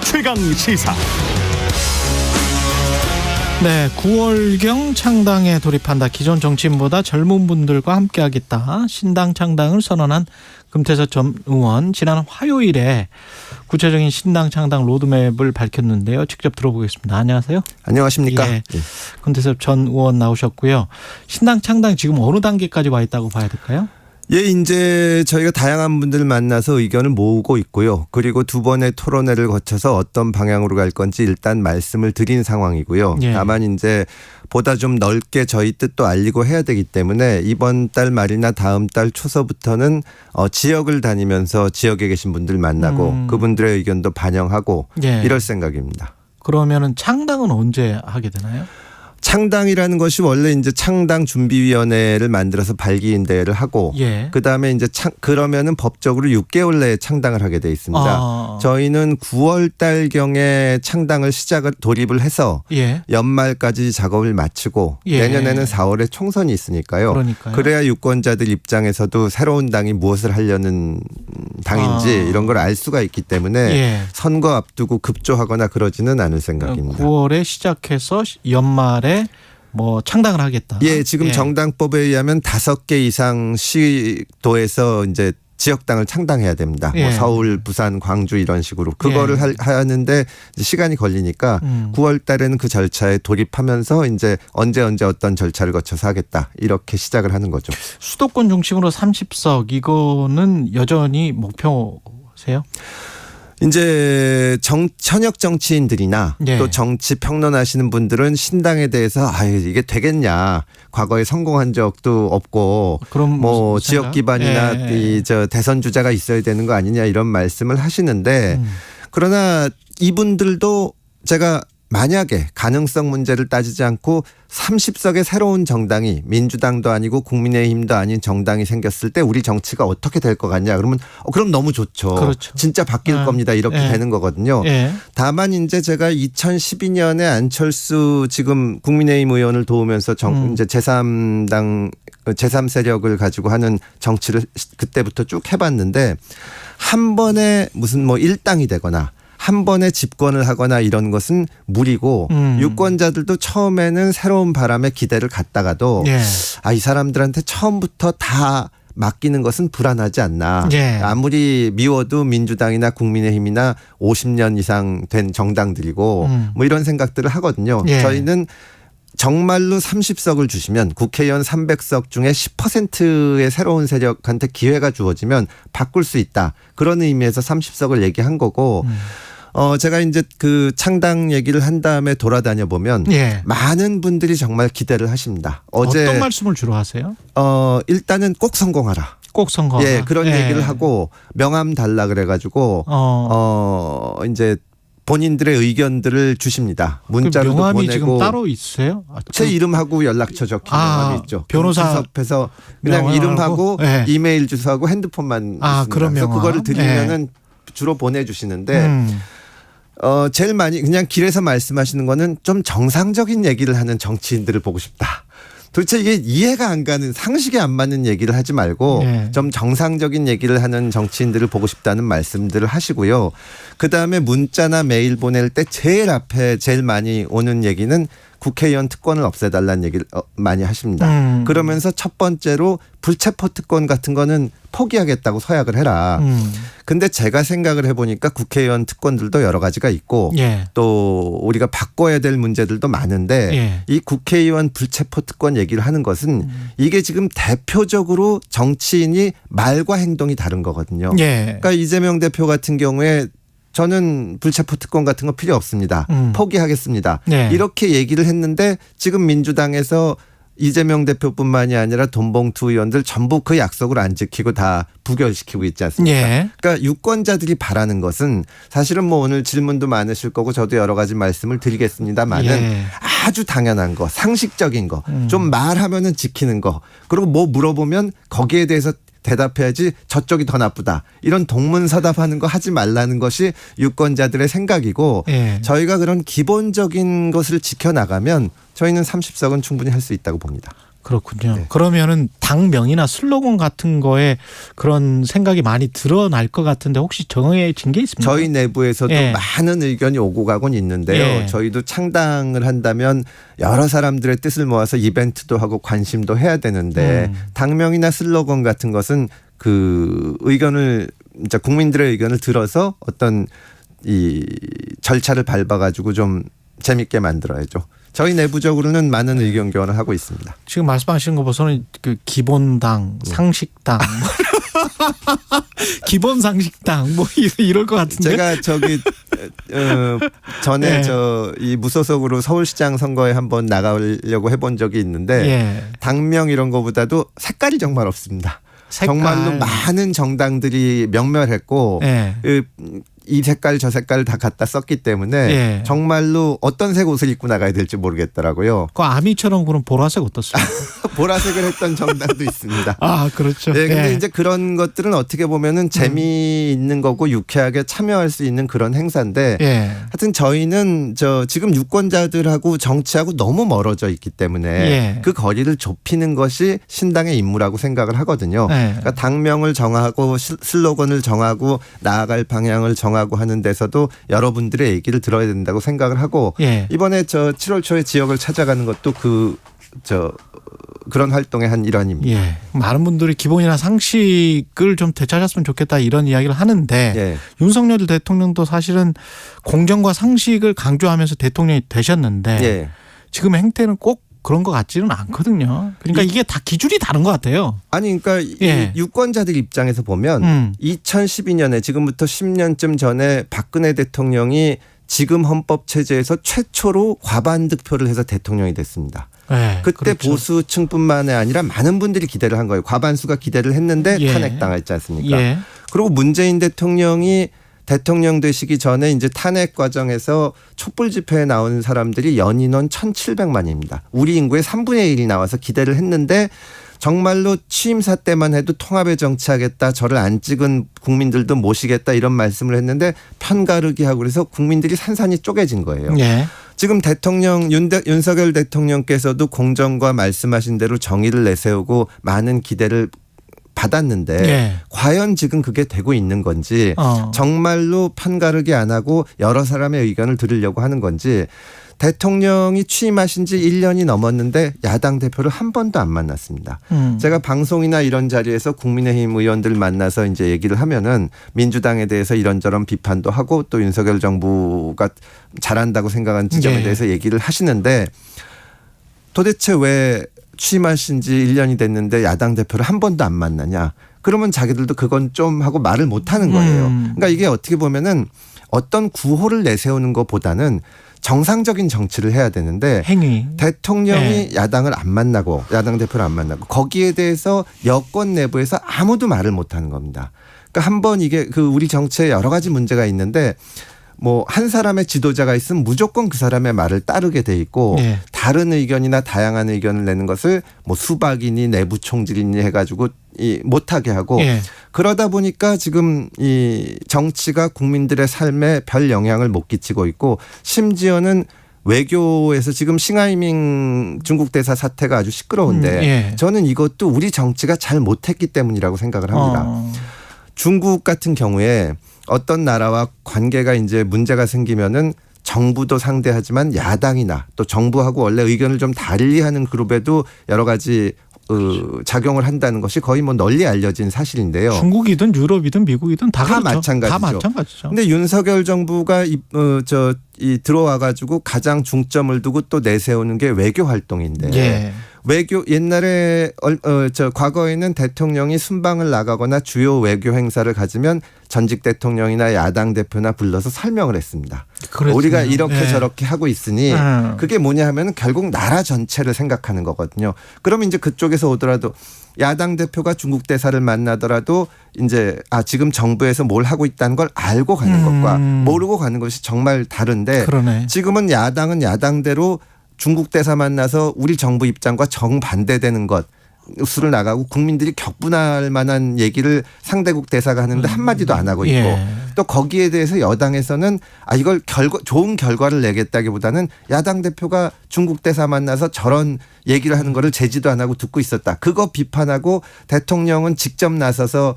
최강 시사. 네, 9월경 창당에 돌입한다. 기존 정치인보다 젊은 분들과 함께하겠다. 신당 창당을 선언한 금태섭 전 의원, 지난 화요일에 구체적인 신당 창당 로드맵을 밝혔는데요. 직접 들어보겠습니다. 안녕하세요. 안녕하십니까. 예, 금태섭 전 의원 나오셨고요. 신당 창당 지금 어느 단계까지 와 있다고 봐야 될까요? 예, 이제 저희가 다양한 분들을 만나서 의견을 모으고 있고요. 그리고 두 번의 토론회를 거쳐서 어떤 방향으로 갈 건지 일단 말씀을 드린 상황이고요. 예. 다만 이제 보다 좀 넓게 저희 뜻도 알리고 해야 되기 때문에 이번 달 말이나 다음 달 초서부터는 지역을 다니면서 지역에 계신 분들 만나고 그분들의 의견도 반영하고 예. 이럴 생각입니다. 그러면은 창당은 언제 하게 되나요? 창당이라는 것이 원래 이제 창당 준비위원회를 만들어서 발기인 대회를 하고 예. 그다음에 이제 그러면은 법적으로 6개월 내에 창당을 하게 돼 있습니다. 저희는 9월 달경에 창당을 돌입을 해서 예. 연말까지 작업을 마치고 예. 내년에는 4월에 총선이 있으니까요. 그러니까요. 그래야 유권자들 입장에서도 새로운 당이 무엇을 하려는 당인지 이런 걸 알 수가 있기 때문에 예. 선거 앞두고 급조하거나 그러지는 않을 생각입니다. 9월에 시작해서 연말에 뭐 창당을 하겠다. 예, 지금 예. 정당법에 의하면 5개 이상 시도에서 이제 지역당을 창당해야 됩니다. 예. 뭐 서울, 부산, 광주 이런 식으로 그거를 하는데 시간이 걸리니까 9월 달에는 그 절차에 돌입하면서 이제 언제 어떤 절차를 거쳐서 하겠다 이렇게 시작을 하는 거죠. 수도권 중심으로 30석 이거는 여전히 목표세요? 이제 현역 정치인들이나 예. 또 정치 평론하시는 분들은 신당에 대해서 이게 되겠냐. 과거에 성공한 적도 없고 그럼 뭐 무슨 지역 생각? 기반이나 예. 대선 주자가 있어야 되는 거 아니냐 이런 말씀을 하시는데 그러나 이분들도 제가 만약에 가능성 문제를 따지지 않고 30석의 새로운 정당이 민주당도 아니고 국민의힘도 아닌 정당이 생겼을 때 우리 정치가 어떻게 될 것 같냐 그러면 그럼 너무 좋죠. 그렇죠. 진짜 바뀔 겁니다. 이렇게 되는 거거든요. 예. 다만 이제 제가 2012년에 안철수 지금 국민의힘 의원을 도우면서 이제 제3당 제3 세력을 가지고 하는 정치를 그때부터 쭉 해봤는데 한 번에 무슨 뭐 일당이 되거나 한 번에 집권을 하거나 이런 것은 무리고 유권자들도 처음에는 새로운 바람에 기대를 갖다가도 예. 이 사람들한테 처음부터 다 맡기는 것은 불안하지 않나. 예. 아무리 미워도 민주당이나 국민의힘이나 50년 이상 된 정당들이고 뭐 이런 생각들을 하거든요. 예. 저희는 정말로 30석을 주시면 국회의원 300석 중에 10%의 새로운 세력한테 기회가 주어지면 바꿀 수 있다. 그런 의미에서 30석을 얘기한 거고 제가 이제 그 창당 얘기를 한 다음에 돌아다녀 보면 예. 많은 분들이 정말 기대를 하십니다. 어떤 말씀을 주로 하세요? 일단은 꼭 성공하라. 꼭 선거. 예, 그런 얘기를 하고 명함 달라 그래가지고 이제 본인들의 의견들을 주십니다. 문자로도 그 명함이 보내고. 지금 따로 있으세요? 제 이름하고 연락처 적힌 명함이 있죠. 변호사 주섭해서 그냥 명함하고? 이름하고 예. 이메일 주소하고 핸드폰만 있습니다. 그런 그래서 명함? 그거를 드리면은 주로 보내주시는데 제일 많이 그냥 길에서 말씀하시는 거는 좀 정상적인 얘기를 하는 정치인들을 보고 싶다. 도대체 이게 이해가 안 가는 상식에 안 맞는 얘기를 하지 말고 좀 정상적인 얘기를 하는 정치인들을 보고 싶다는 말씀들을 하시고요. 그다음에 문자나 메일 보낼 때 제일 앞에 제일 많이 오는 얘기는 국회의원 특권을 없애달라는 얘기를 많이 하십니다. 그러면서 첫 번째로 불체포 특권 같은 거는 포기하겠다고 서약을 해라. 근데 제가 생각을 해보니까 국회의원 특권들도 여러 가지가 있고 또 우리가 바꿔야 될 문제들도 많은데 이 국회의원 불체포 특권 얘기를 하는 것은 이게 지금 대표적으로 정치인이 말과 행동이 다른 거거든요. 그러니까 이재명 대표 같은 경우에 저는 불체포 특권 같은 거 필요 없습니다. 포기하겠습니다. 이렇게 얘기를 했는데 지금 민주당에서 이재명 대표뿐만이 아니라 돈봉투 의원들 전부 그 약속을 안 지키고 다 부결시키고 있지 않습니까? 그러니까 유권자들이 바라는 것은 사실은 뭐 오늘 질문도 많으실 거고 저도 여러 가지 말씀을 드리겠습니다만은 아주 당연한 거, 상식적인 거, 좀 말하면은 지키는 거, 그리고 뭐 물어보면 거기에 대해서 대답해야지 저쪽이 더 나쁘다. 이런 동문서답하는 거 하지 말라는 것이 유권자들의 생각이고 저희가 그런 기본적인 것을 지켜나가면 저희는 30석은 충분히 할 수 있다고 봅니다. 그렇군요. 네. 그러면은 당명이나 슬로건 같은 거에 그런 생각이 많이 드러날 것 같은데 혹시 정해진 게 있습니까? 저희 내부에서도 예. 많은 의견이 오고 가곤 있는데요. 예. 저희도 창당을 한다면 여러 사람들의 뜻을 모아서 이벤트도 하고 관심도 해야 되는데 당명이나 슬로건 같은 것은 그 의견을 이제 국민들의 의견을 들어서 어떤 이 절차를 밟아가지고 좀 재밌게 만들어야죠. 저희 내부적으로는 많은 의견 교환을 하고 있습니다. 지금 말씀하시는 거 보서는 그 기본당, 상식당, 기본 상식당 뭐 이럴 것 같은데. 제가 저기 전에 네. 이 무소속으로 서울시장 선거에 한번 나가려고 해본 적이 있는데 예. 당명 이런 거보다도 색깔이 정말 없습니다. 색깔. 정말로 많은 정당들이 명멸했고 예. 이 색깔 저 색깔을 다 갖다 썼기 때문에 예. 정말로 어떤 색 옷을 입고 나가야 될지 모르겠더라고요. 그 아미처럼 그런 보라색 어떻습니까? 보라색을 했던 정당도 있습니다. 아, 그렇죠. 네, 근데 예. 이제 그런 것들은 어떻게 보면은 재미있는 거고 유쾌하게 참여할 수 있는 그런 행사인데 예. 하여튼 저희는 지금 유권자들하고 정치하고 너무 멀어져 있기 때문에 예. 그 거리를 좁히는 것이 신당의 임무라고 생각을 하거든요. 예. 그러니까 당명을 정하고 슬로건을 정하고 나아갈 방향을 정하고 하는 데서도 여러분들의 얘기를 들어야 된다고 생각을 하고 예. 이번에 7월 초에 지역을 찾아가는 것도 그런 활동의 한 일환입니다. 예. 많은 분들이 기본이나 상식을 좀 되찾았으면 좋겠다 이런 이야기를 하는데 예. 윤석열 대통령도 사실은 공정과 상식을 강조하면서 대통령이 되셨는데 예. 지금 행태는 꼭 그런 것 같지는 않거든요. 그러니까 이게 다 기준이 다른 것 같아요. 아니 그러니까 예. 이 유권자들 입장에서 보면 2012년에 지금부터 10년쯤 전에 박근혜 대통령이 지금 헌법 체제에서 최초로 과반 득표를 해서 대통령이 됐습니다. 네, 그때 그렇죠. 보수층뿐만이 아니라 많은 분들이 기대를 한 거예요. 과반수가 기대를 했는데 예. 탄핵당했지 않습니까? 예. 그리고 문재인 대통령이 대통령 되시기 전에 이제 탄핵 과정에서 촛불 집회에 나오는 사람들이 연인원 1,700만입니다. 우리 인구의 3분의 1이 나와서 기대를 했는데 정말로 취임사 때만 해도 통합에 정치하겠다. 저를 안 찍은 국민들도 모시겠다. 이런 말씀을 했는데 편가르기 하고 그래서 국민들이 산산이 쪼개진 거예요. 예. 지금 대통령 윤석열 대통령께서도 공정과 말씀하신 대로 정의를 내세우고 많은 기대를 받았는데 예. 과연 지금 그게 되고 있는 건지 정말로 편가르기 안 하고 여러 사람의 의견을 들으려고 하는 건지 대통령이 취임하신 지 1년이 넘었는데 야당 대표를 한 번도 안 만났습니다. 제가 방송이나 이런 자리에서 국민의힘 의원들 만나서 이제 얘기를 하면은 민주당에 대해서 이런저런 비판도 하고 또 윤석열 정부가 잘한다고 생각하는 지점에 예. 대해서 얘기를 하시는데 도대체 왜 취임하신 지 1년이 됐는데 야당 대표를 한 번도 안 만나냐. 그러면 자기들도 그건 좀 하고 말을 못 하는 거예요. 그러니까 이게 어떻게 보면은 어떤 구호를 내세우는 것보다는 정상적인 정치를 해야 되는데 행위. 대통령이 야당을 안 만나고 야당 대표를 안 만나고 거기에 대해서 여권 내부에서 아무도 말을 못 하는 겁니다. 그러니까 한번 이게 우리 정치에 여러 가지 문제가 있는데 뭐 한 사람의 지도자가 있으면 무조건 그 사람의 말을 따르게 돼 있고 예. 다른 의견이나 다양한 의견을 내는 것을 뭐 수박이니 내부 총질이니 해가지고 못하게 하고 예. 그러다 보니까 지금 이 정치가 국민들의 삶에 별 영향을 못 끼치고 있고 심지어는 외교에서 지금 싱하이밍 중국 대사 사태가 아주 시끄러운데 예. 저는 이것도 우리 정치가 잘 못했기 때문이라고 생각을 합니다. 중국 같은 경우에 어떤 나라와 관계가 이제 문제가 생기면은 정부도 상대하지만 야당이나 또 정부하고 원래 의견을 좀 달리하는 그룹에도 여러 가지 작용을 한다는 것이 거의 뭐 널리 알려진 사실인데요. 중국이든 유럽이든 미국이든 다 그렇죠. 마찬가지죠. 다 마찬가지죠. 근데 윤석열 정부가 들어와 가지고 가장 중점을 두고 또 내세우는 게 외교 활동인데 예. 외교 옛날에 과거에는 대통령이 순방을 나가거나 주요 외교 행사를 가지면 전직 대통령이나 야당 대표나 불러서 설명을 했습니다. 그랬군요. 우리가 이렇게 예. 저렇게 하고 있으니 그게 뭐냐 하면 결국 나라 전체를 생각하는 거거든요. 그러면 이제 그쪽에서 오더라도 야당 대표가 중국 대사를 만나더라도 이제 지금 정부에서 뭘 하고 있다는 걸 알고 가는 것과 모르고 가는 것이 정말 다른데 그러네. 지금은 야당은 야당대로 중국 대사 만나서 우리 정부 입장과 정반대되는 것 뉴스를 나가고 국민들이 격분할 만한 얘기를 상대국 대사가 하는데 한마디도 안 하고 있고 예. 또 거기에 대해서 여당에서는 이걸 좋은 결과를 내겠다기보다는 야당 대표가 중국 대사 만나서 저런 얘기를 하는 거를 제지도 안 하고 듣고 있었다. 그거 비판하고 대통령은 직접 나서서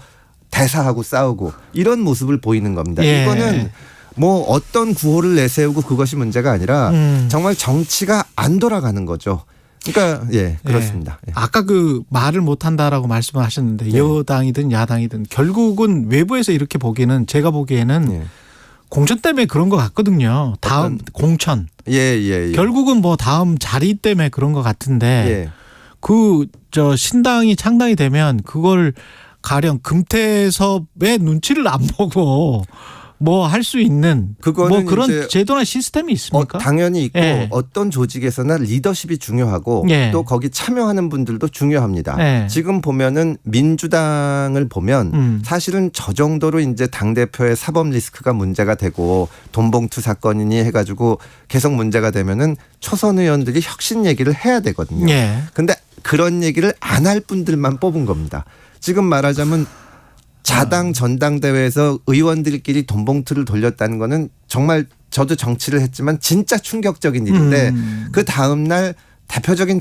대사하고 싸우고 이런 모습을 보이는 겁니다. 예. 이거는 뭐 어떤 구호를 내세우고 그것이 문제가 아니라 정말 정치가 안 돌아가는 거죠. 그러니까 그렇습니다. 예. 아까 그 말을 못한다라고 말씀을 하셨는데 여당이든 야당이든 결국은 외부에서 이렇게 보기에는 제가 보기에는 예. 공천 때문에 그런 것 같거든요. 다음 공천. 예. 결국은 뭐 다음 자리 때문에 그런 것 같은데 예. 신당이 창당이 되면 그걸 가령 금태섭의 눈치를 안 보고 뭐 할 수 있는 그거는 뭐 그런 이제 제도나 시스템이 있습니까? 당연히 있고 예. 어떤 조직에서나 리더십이 중요하고 예. 또 거기 참여하는 분들도 중요합니다. 예. 지금 보면은 민주당을 보면 사실은 저 정도로 이제 당대표의 사법 리스크가 문제가 되고 돈봉투 사건이니 해가지고 계속 문제가 되면은 초선 의원들이 혁신 얘기를 해야 되거든요. 예. 근데 그런 얘기를 안 할 분들만 뽑은 겁니다. 지금 말하자면 자당 전당대회에서 의원들끼리 돈봉투를 돌렸다는 거는 정말 저도 정치를 했지만 진짜 충격적인 일인데 그 다음 날 대표적인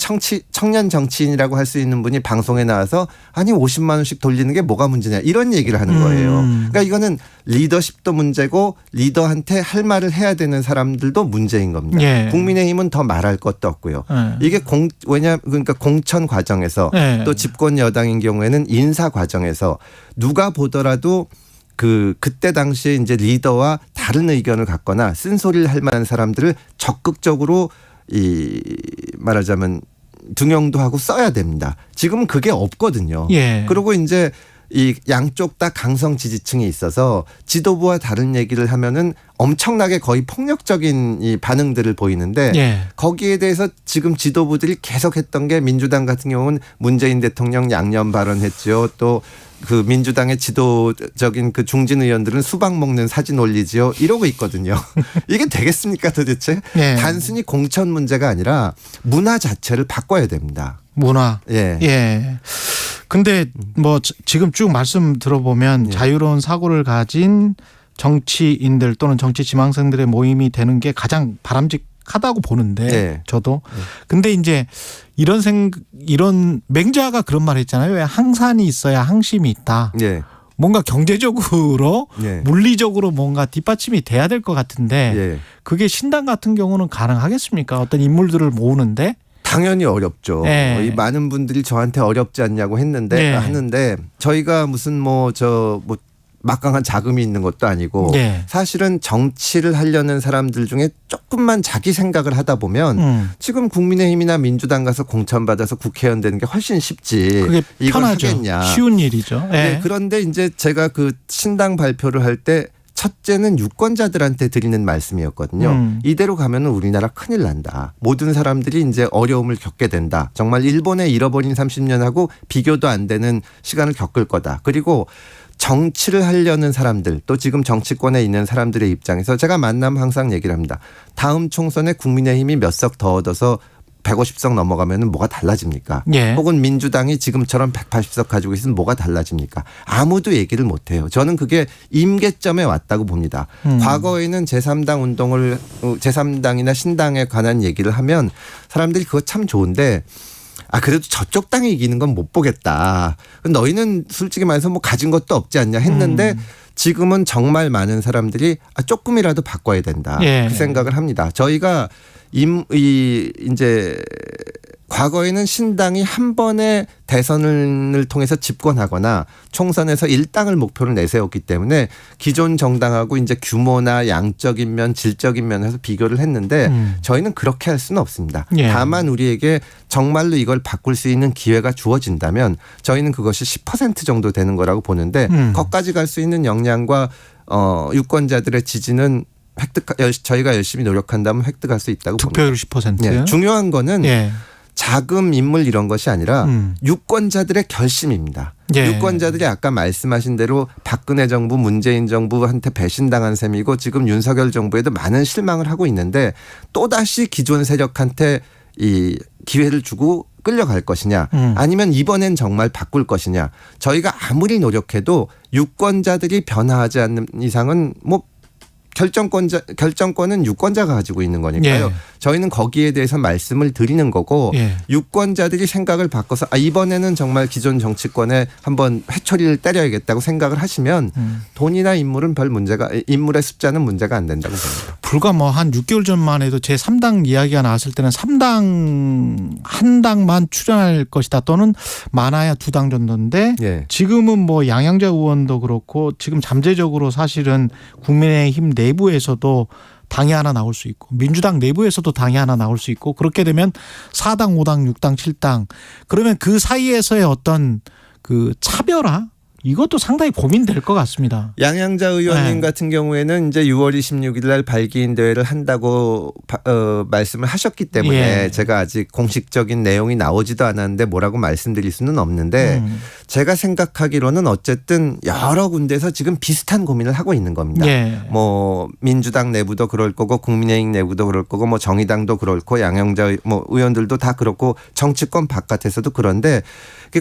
청년 정치인이라고 할 수 있는 분이 방송에 나와서 아니 50만 원씩 돌리는 게 뭐가 문제냐 이런 얘기를 하는 거예요. 그러니까 이거는 리더십도 문제고 리더한테 할 말을 해야 되는 사람들도 문제인 겁니다. 예. 국민의힘은 더 말할 것도 없고요. 이게 그러니까 공천 과정에서 또 집권 여당인 경우에는 인사 과정에서 누가 보더라도 그때 당시에 이제 리더와 다른 의견을 갖거나 쓴소리를 할 만한 사람들을 적극적으로 말하자면 등용도 하고 써야 됩니다. 지금은 그게 없거든요. 예. 그리고 이제 이 양쪽 다 강성 지지층이 있어서 지도부와 다른 얘기를 하면은 엄청나게 거의 폭력적인 이 반응들을 보이는데 예. 거기에 대해서 지금 지도부들이 계속했던 게 민주당 같은 경우는 문재인 대통령 양념 발언했죠. 또 그 민주당의 지도적인 그 중진 의원들은 수박 먹는 사진 올리지요. 이러고 있거든요. 이게 되겠습니까 도대체? 예. 단순히 공천 문제가 아니라 문화 자체를 바꿔야 됩니다. 문화. 예. 예. 근데 뭐 지금 쭉 말씀 들어보면 자유로운 사고를 가진 정치인들 또는 정치 지망생들의 모임이 되는 게 가장 바람직하다고 보는데 네. 저도. 근데 이제 이런 맹자가 그런 말 했잖아요. 왜 항산이 있어야 항심이 있다. 예. 뭔가 경제적으로 예. 물리적으로 뭔가 뒷받침이 돼야 될 것 같은데 예. 그게 신당 같은 경우는 가능하겠습니까? 어떤 인물들을 모으는데. 당연히 어렵죠. 네. 이 많은 분들이 저한테 어렵지 않냐고 했는데 하는데 저희가 무슨 뭐 막강한 자금이 있는 것도 아니고 사실은 정치를 하려는 사람들 중에 조금만 자기 생각을 하다 보면 지금 국민의힘이나 민주당 가서 공천받아서 국회의원 되는 게 훨씬 쉽지. 그게 이걸 편하죠. 하겠냐. 쉬운 일이죠. 네, 그런데 이제 제가 그 신당 발표를 할 때 첫째는 유권자들한테 드리는 말씀이었거든요. 이대로 가면은 우리나라 큰일 난다. 모든 사람들이 이제 어려움을 겪게 된다. 정말 일본의 잃어버린 30년하고 비교도 안 되는 시간을 겪을 거다. 그리고 정치를 하려는 사람들 또 지금 정치권에 있는 사람들의 입장에서 제가 만나면 항상 얘기를 합니다. 다음 총선에 국민의힘이 몇 석 더 얻어서 150석 넘어가면 뭐가 달라집니까? 예. 혹은 민주당이 지금처럼 180석 가지고 있으면 뭐가 달라집니까? 아무도 얘기를 못해요. 저는 그게 임계점에 왔다고 봅니다. 과거에는 제3당이나 신당에 관한 얘기를 하면 사람들이 그거 참 좋은데 그래도 저쪽 당이 이기는 건 못 보겠다. 너희는 솔직히 말해서 뭐 가진 것도 없지 않냐 했는데 지금은 정말 많은 사람들이 조금이라도 바꿔야 된다. 그 생각을 합니다. 저희가 이제 과거에는 신당이 한 번의 대선을 통해서 집권하거나 총선에서 일당을 목표로 내세웠기 때문에 기존 정당하고 이제 규모나 양적인 면, 질적인 면에서 비교를 했는데 저희는 그렇게 할 수는 없습니다. 다만 우리에게 정말로 이걸 바꿀 수 있는 기회가 주어진다면 저희는 그것이 10% 정도 되는 거라고 보는데 거기까지 갈 수 있는 역량과 유권자들의 지지는 저희가 열심히 노력한다면 획득할 수 있다고 득표율 봅니다. 10%. 네, 중요한 거는 자금 인물 이런 것이 아니라 유권자들의 결심입니다. 유권자들이 아까 말씀하신 대로 박근혜 정부 문재인 정부한테 배신당한 셈이고 지금 윤석열 정부에도 많은 실망을 하고 있는데 또다시 기존 세력한테 이 기회를 주고 끌려갈 것이냐 아니면 이번엔 정말 바꿀 것이냐. 저희가 아무리 노력해도 유권자들이 변화하지 않는 이상은 뭐 결정권은 유권자가 가지고 있는 거니까요. 예. 저희는 거기에 대해서 말씀을 드리는 거고 예. 유권자들이 생각을 바꿔서 이번에는 정말 기존 정치권에 한번 회초리를 때려야겠다고 생각을 하시면 돈이나 인물의 숫자는 문제가 안 된다고 봅니다. 불과 뭐 한 6개월 전만 해도 제3당 이야기가 나왔을 때는 3당 한 당만 출연할 것이다 또는 많아야 2당 정도인데 예. 지금은 뭐 양양자 의원도 그렇고 지금 잠재적으로 사실은 국민의힘 내부에서도 당이 하나 나올 수 있고 민주당 내부에서도 당이 하나 나올 수 있고 그렇게 되면 4당, 5당, 6당, 7당 그러면 그 사이에서의 어떤 그 차별화 이것도 상당히 고민될 것 같습니다. 양양자 의원님 네. 같은 경우에는 이제 6월 26일 날 발기인 대회를 한다고 말씀을 하셨기 때문에 예. 제가 아직 공식적인 내용이 나오지도 않았는데 뭐라고 말씀드릴 수는 없는데 제가 생각하기로는 어쨌든 여러 군데서 지금 비슷한 고민을 하고 있는 겁니다. 예. 뭐 민주당 내부도 그럴 거고 국민의힘 내부도 그럴 거고 뭐 정의당도 그렇고 양양자 뭐 의원들도 다 그렇고 정치권 바깥에서도 그런데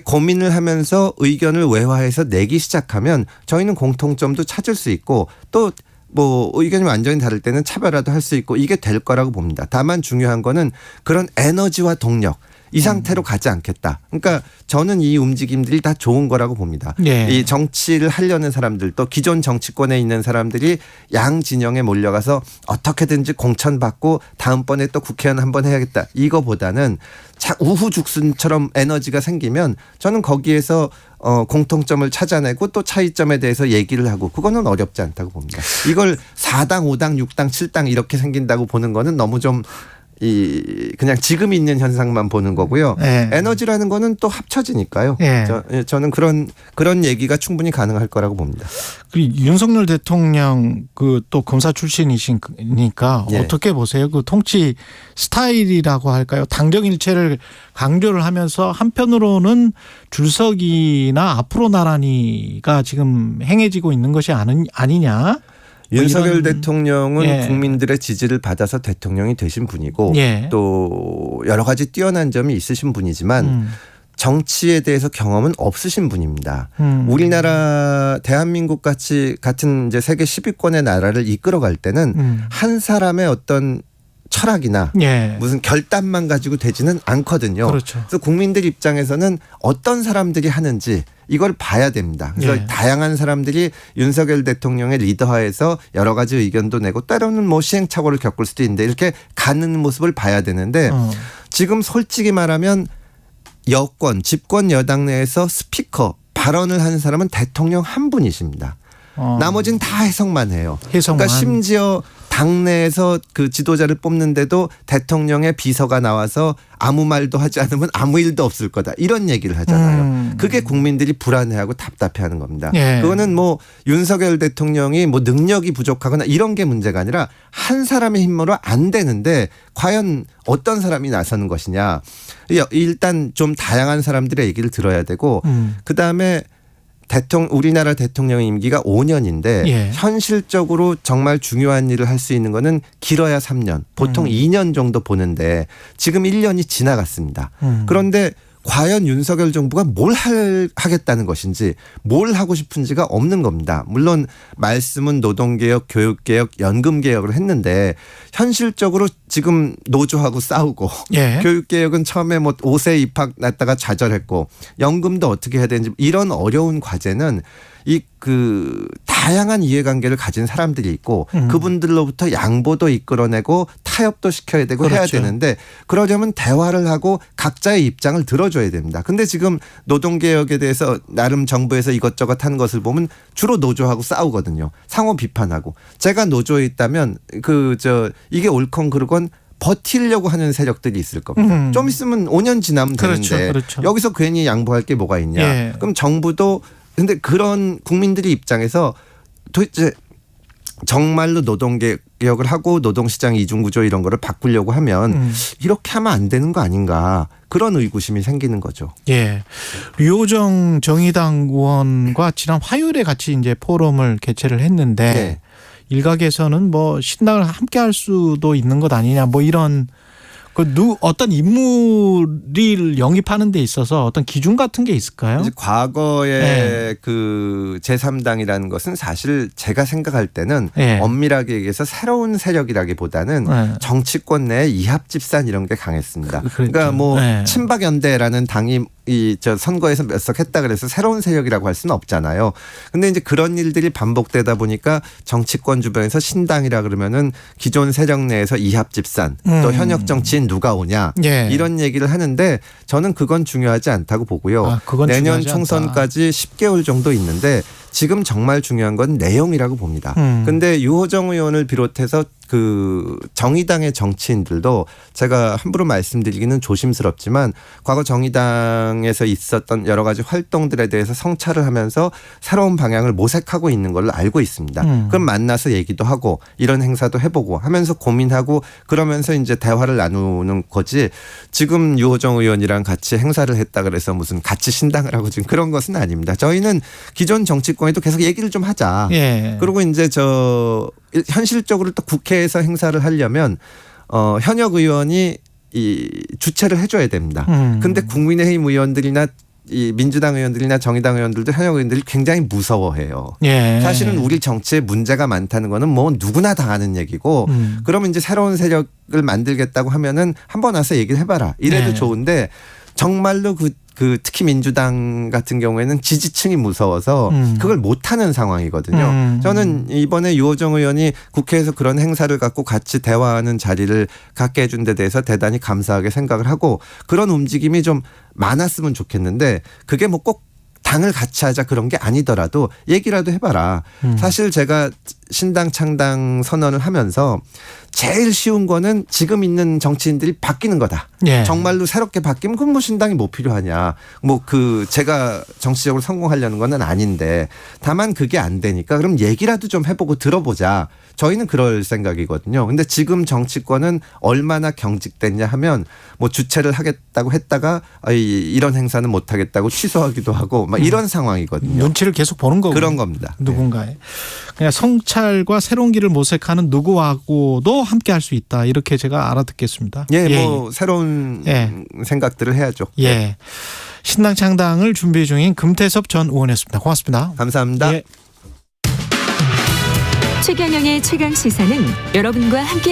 고민을 하면서 의견을 외화해서 내기 시작하면 저희는 공통점도 찾을 수 있고 또 뭐 의견이 완전히 다를 때는 차별화도 할 수 있고 이게 될 거라고 봅니다. 다만 중요한 거는 그런 에너지와 동력 이 상태로 가지 않겠다. 그러니까 저는 이 움직임들이 다 좋은 거라고 봅니다. 예. 이 정치를 하려는 사람들 또 기존 정치권에 있는 사람들이 양 진영에 몰려가서 어떻게든지 공천받고 다음번에 또 국회의원 한번 해야겠다. 이거보다는 우후죽순처럼 에너지가 생기면 저는 거기에서 공통점을 찾아내고 또 차이점에 대해서 얘기를 하고 그거는 어렵지 않다고 봅니다. 이걸 4당, 5당, 6당, 7당 이렇게 생긴다고 보는 거는 너무 좀 그냥 지금 있는 현상만 보는 거고요. 예. 에너지라는 거는 또 합쳐지니까요. 예. 저는 그런 얘기가 충분히 가능할 거라고 봅니다. 윤석열 대통령 그 또 검사 출신이시니까 예. 어떻게 보세요? 그 통치 스타일이라고 할까요? 당정일체를 강조를 하면서 한편으로는 줄서기나 앞으로 나란히가 지금 행해지고 있는 것이 아니냐? 윤석열 이런, 대통령은 예. 국민들의 지지를 받아서 대통령이 되신 분이고 예. 또 여러 가지 뛰어난 점이 있으신 분이지만 정치에 대해서 경험은 없으신 분입니다. 우리나라 대한민국 같은 이제 세계 10위권의 나라를 이끌어갈 때는 한 사람의 어떤 철학이나 예. 무슨 결단만 가지고 되지는 않거든요. 그렇죠. 그래서 국민들 입장에서는 어떤 사람들이 하는지 이걸 봐야 됩니다. 그래서 예. 다양한 사람들이 윤석열 대통령의 리더하에서 여러 가지 의견도 내고 때로는 뭐 시행착오를 겪을 수도 있는데 이렇게 가는 모습을 봐야 되는데 지금 솔직히 말하면 여권, 집권 여당 내에서 스피커 발언을 하는 사람은 대통령 한 분이십니다. 나머지는 다 해석만 해요. 해석만. 그러니까 심지어 당내에서 그 지도자를 뽑는데도 대통령의 비서가 나와서 아무 말도 하지 않으면 아무 일도 없을 거다. 이런 얘기를 하잖아요. 그게 국민들이 불안해하고 답답해하는 겁니다. 예. 그거는 뭐 윤석열 대통령이 뭐 능력이 부족하거나 이런 게 문제가 아니라 한 사람의 힘으로 안 되는데 과연 어떤 사람이 나서는 것이냐. 일단 좀 다양한 사람들의 얘기를 들어야 되고 그다음에 우리나라 대통령 임기가 5년인데 예. 현실적으로 정말 중요한 일을 할 수 있는 거는 길어야 3년, 보통 2년 정도 보는데 지금 1년이 지나갔습니다. 그런데 과연 윤석열 정부가 뭘 하겠다는 것인지 뭘 하고 싶은지가 없는 겁니다. 물론 말씀은 노동개혁, 교육개혁, 연금개혁을 했는데 현실적으로 지금 노조하고 싸우고 예. 교육개혁은 처음에 뭐 5세 입학 났다가 좌절했고 연금도 어떻게 해야 되는지 이런 어려운 과제는 다양한 이해관계를 가진 사람들이 있고 그분들로부터 양보도 이끌어내고 타협도 시켜야 되고 그렇죠. 해야 되는데 그러려면 대화를 하고 각자의 입장을 들어줘야 됩니다. 근데 지금 노동개혁에 대해서 나름 정부에서 이것저것 하는 것을 보면 주로 노조하고 싸우거든요. 상호 비판하고. 제가 노조에 있다면 이게 옳건 그르건 버티려고 하는 세력들이 있을 겁니다. 좀 있으면 5년 지나면 그렇죠. 되는데 그렇죠. 여기서 괜히 양보할 게 뭐가 있냐. 예. 그럼 정부도 근데 그런 국민들이 입장에서 도대체 정말로 노동개혁을 하고 노동시장 이중구조 이런 거를 바꾸려고 하면 이렇게 하면 안 되는 거 아닌가 그런 의구심이 생기는 거죠. 예. 류호정 정의당 의원과 지난 화요일에 같이 이제 포럼을 개최를 했는데 네. 일각에서는 뭐 신당을 함께 할 수도 있는 것 아니냐 뭐 이런 어떤 인물을 영입하는 데 있어서 어떤 기준 같은 게 있을까요? 이제 과거에 그 제3당이라는 것은 사실 제가 생각할 때는 엄밀하게 얘기해서 새로운 세력이라기보다는 정치권 내 이합집산 이런 게 강했습니다. 그러니까 뭐 친박연대라는 당이 저 선거에서 몇 석 했다 그래서 새로운 세력이라고 할 수는 없잖아요. 근데 이제 그런 일들이 반복되다 보니까 정치권 주변에서 신당이라 그러면은 기존 세력 내에서 이합집산 또 현역 정치인 누가 오냐 이런 얘기를 하는데 저는 그건 중요하지 않다고 보고요. 내년 총선까지 10개월 정도 있는데 지금 정말 중요한 건 내용이라고 봅니다. 근데 유호정 의원을 비롯해서 그 정의당의 정치인들도 제가 함부로 말씀드리기는 조심스럽지만 과거 정의당에서 있었던 여러 가지 활동들에 대해서 성찰을 하면서 새로운 방향을 모색하고 있는 걸로 알고 있습니다. 그럼 만나서 얘기도 하고 이런 행사도 해보고 하면서 고민하고 그러면서 이제 대화를 나누는 거지 지금 유호정 의원이랑 같이 행사를 했다 그래서 무슨 같이 신당을 하고 지금 그런 것은 아닙니다. 저희는 기존 정치권에도 계속 얘기를 좀 하자. 그리고 이제 현실적으로 또 국회에서 행사를 하려면 현역 의원이 주최를 해줘야 됩니다. 근데 국민의힘 의원들이나 이 민주당 의원들이나 정의당 의원들도 현역 의원들이 굉장히 무서워해요. 사실은 우리 정치에 문제가 많다는 거는 뭐 누구나 다 아는 얘기고 그러면 이제 새로운 세력을 만들겠다고 하면은 한번 와서 얘기를 해봐라. 이래도 좋은데 정말로 특히 민주당 같은 경우에는 지지층이 무서워서 그걸 못하는 상황이거든요. 저는 이번에 유호정 의원이 국회에서 그런 행사를 갖고 같이 대화하는 자리를 갖게 해준 데 대해서 대단히 감사하게 생각을 하고 그런 움직임이 좀 많았으면 좋겠는데 그게 뭐 꼭 당을 같이 하자 그런 게 아니더라도 얘기라도 해봐라. 사실 제가 신당 창당 선언을 하면서 제일 쉬운 거는 지금 있는 정치인들이 바뀌는 거다. 정말로 새롭게 바뀌면 그럼 뭐 신당이 뭐 필요하냐. 뭐 제가 정치적으로 성공하려는 건 아닌데 다만 그게 안 되니까 그럼 얘기라도 좀 해보고 들어보자. 저희는 그럴 생각이거든요. 근데 지금 정치권은 얼마나 경직됐냐 하면 뭐 주최를 하겠다고 했다가 이런 행사는 못 하겠다고 취소하기도 하고 막 이런 상황이거든요. 눈치를 계속 보는 거고 그런 겁니다. 누군가의. 그냥 성찰과 새로운 길을 모색하는 누구하고도 함께 할 수 있다. 이렇게 제가 알아듣겠습니다. 뭐 새로운 생각들을 해야죠. 신당 창당을 준비 중인 금태섭 전 의원이었습니다. 고맙습니다. 감사합니다. 최경영의 최강 시사는 여러분과 함께